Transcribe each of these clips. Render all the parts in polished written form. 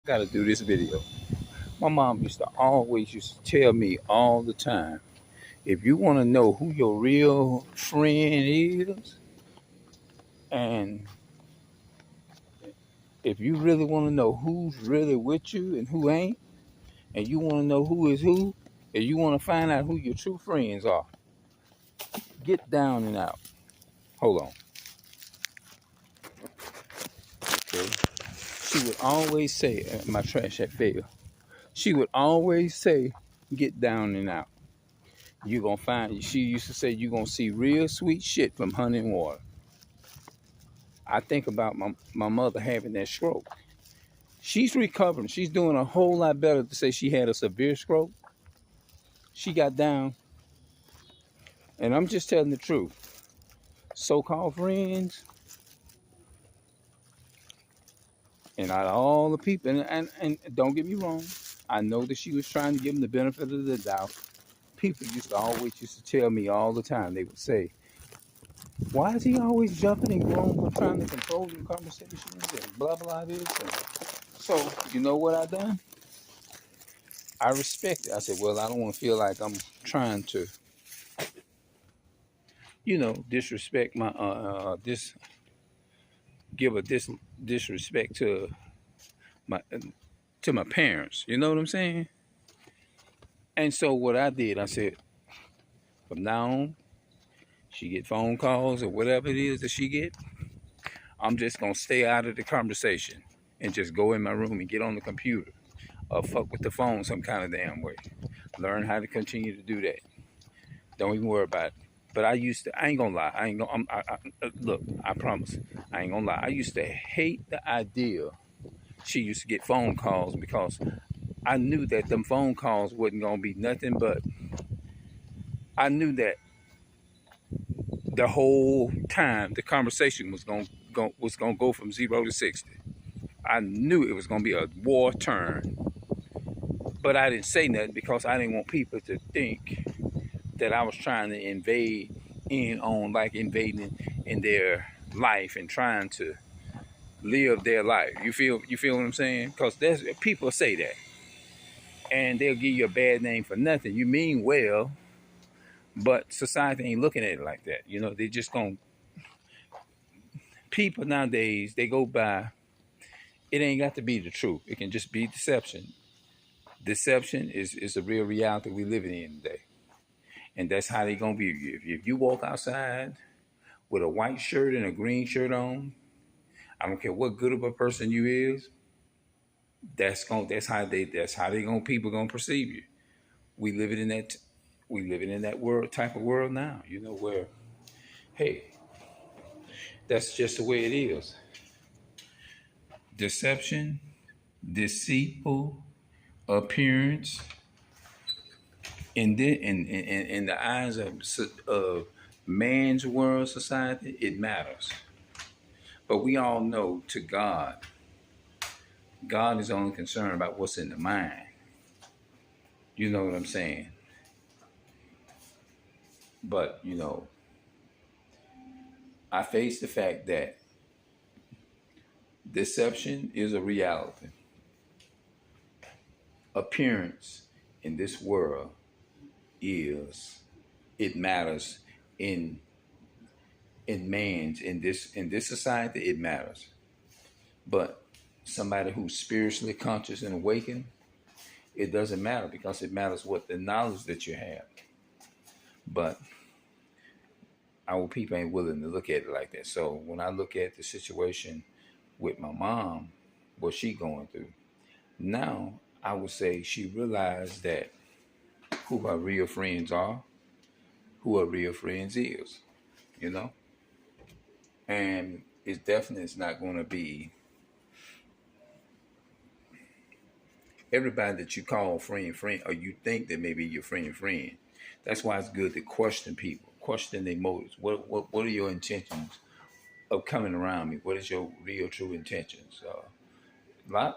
Gotta do this video. My mom used to tell me all the time, if you want to know who your real friend is, and if you really want to know who's really with you and who ain't, and you want to know who is who, and you want to find out who your true friends are, get down and out. Hold on. Okay. She would always say, my trash had failed. She would always say, get down and out. You gonna find, she used to say, you gonna see real sweet shit from honey and water. I think about my mother having that stroke. She's recovering. She's doing a whole lot better to say she had a severe stroke. She got down, and I'm just telling the truth. So-called friends, and out of all the people, and don't get me wrong, I know that she was trying to give them the benefit of the doubt. People used to tell me all the time. They would say, "Why is he always jumping and growing, trying to control the conversations and blah blah this?" And so you know what I done? I respect it. I said, "Well, I don't want to feel like I'm trying to, disrespect my give a disrespect my to my parents." You know what I'm saying? And so what I did, I said, from now on, she get phone calls or whatever it is that she get, I'm just gonna stay out of the conversation and just go in my room and get on the computer or fuck with the phone some kind of damn way. Learn how to continue to do that. Don't even worry about it. But I ain't gonna lie. I ain't gonna, look, I promise. I ain't gonna lie. I used to hate the idea she used to get phone calls because I knew that them phone calls wasn't gonna be nothing but, I knew that the whole time the conversation was gonna go from 0 to 60. I knew it was gonna be a war turn, but I didn't say nothing because I didn't want people to think that I was trying to invade in on, like invading in their life and trying to live their life. You feel what I'm saying? Because there's people say that, and they'll give you a bad name for nothing. You mean well, but society ain't looking at it like that. They just gonna, people nowadays, they go by, it ain't got to be the truth. It can just be deception. Deception is a real reality we living in today. And that's how they gonna view you. If you walk outside with a white shirt and a green shirt on, I don't care what good of a person you is, that's how they gonna people gonna perceive you. We living in that we living in that world type of world now, where, hey, that's just the way it is. Deception, deceitful appearance in the eyes of man's world society, it matters. But we all know, to God is only concerned about what's in the mind. You know what I'm saying? But, I face the fact that deception is a reality. Appearance in this world it matters in this society, it matters. But somebody who's spiritually conscious and awakened, it doesn't matter, because it matters what the knowledge that you have. But our people ain't willing to look at it like that. So when I look at the situation with my mom, what she going through, now I would say she realized that who her real friends are, who her real friends is, you know? And it's definitely, it's not going to be everybody that you call friend, or you think that maybe your friend. That's why it's good to question people, question their motives. What are your intentions of coming around me? What is your real true intentions?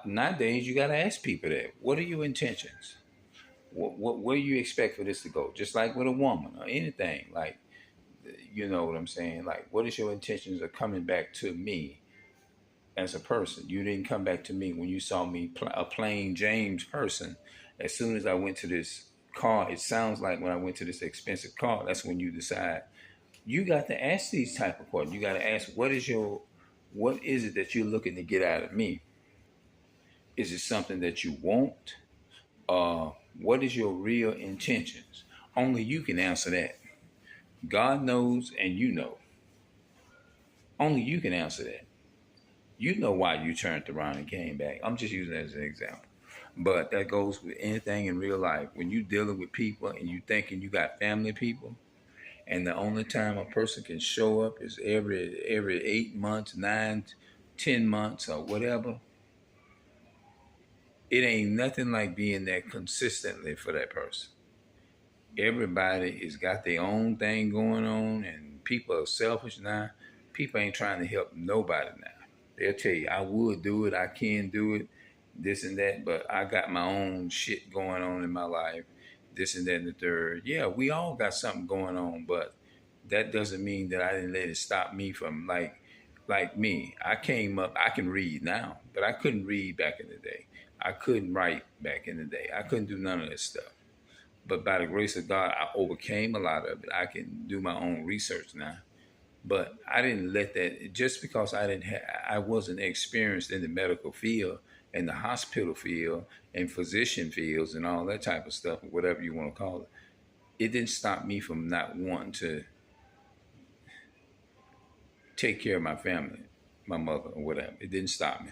Nowadays you got to ask people that. What are your intentions? Where do you expect for this to go? Just like with a woman or anything, like, you know what I'm saying? Like, what is your intentions of coming back to me as a person. You didn't come back to me when you saw me a plain James person. As soon as I went to this car, it sounds like when I went to this expensive car, that's when you decide. You got to ask these type of questions. You got to ask, what is it that you're looking to get out of me? Is it something that you want? What is your real intentions? Only you can answer that. God knows and you know. Only you can answer that. You know why you turned around and came back. I'm just using that as an example. But that goes with anything in real life. When you dealing with people and you thinking you got family people, and the only time a person can show up is every 8 months, 9, 10 months, or whatever, it ain't nothing like being there consistently for that person. Everybody has got their own thing going on, and people are selfish now. People ain't trying to help nobody now. They'll tell you, I would do it, I can do it, this and that, but I got my own shit going on in my life, this and that and the third. Yeah, we all got something going on, but that doesn't mean that I didn't let it stop me from like me. I came up, I can read now, but I couldn't read back in the day. I couldn't write back in the day. I couldn't do none of that stuff. But by the grace of God, I overcame a lot of it. I can do my own research now. But I didn't let that, just because I wasn't experienced in the medical field and the hospital field and physician fields and all that type of stuff, whatever you want to call it. It didn't stop me from not wanting to take care of my family, my mother or whatever. It didn't stop me.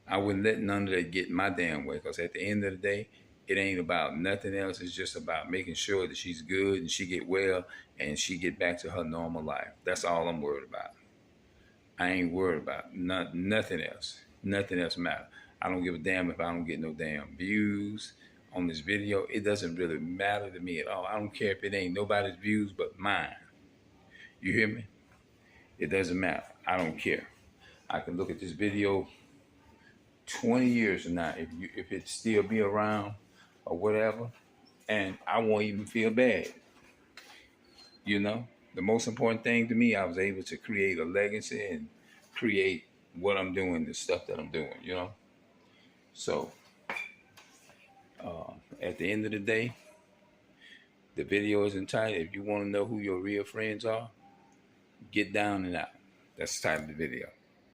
I wouldn't let none of that get in my damn way, because at the end of the day, it ain't about nothing else. It's just about making sure that she's good and she get well and she get back to her normal life. That's all I'm worried about. I ain't worried about nothing else. Nothing else matters. I don't give a damn if I don't get no damn views on this video. It doesn't really matter to me at all. I don't care if it ain't nobody's views but mine. You hear me? It doesn't matter. I don't care. I can look at this video 20 years from now, if it still be around or whatever, and I won't even feel bad. You know, the most important thing to me, I was able to create a legacy and create what I'm doing, the stuff that I'm doing, you know. So at the end of the day, the video is entitled, if you want to know who your real friends are, get down and out. That's the title of the video.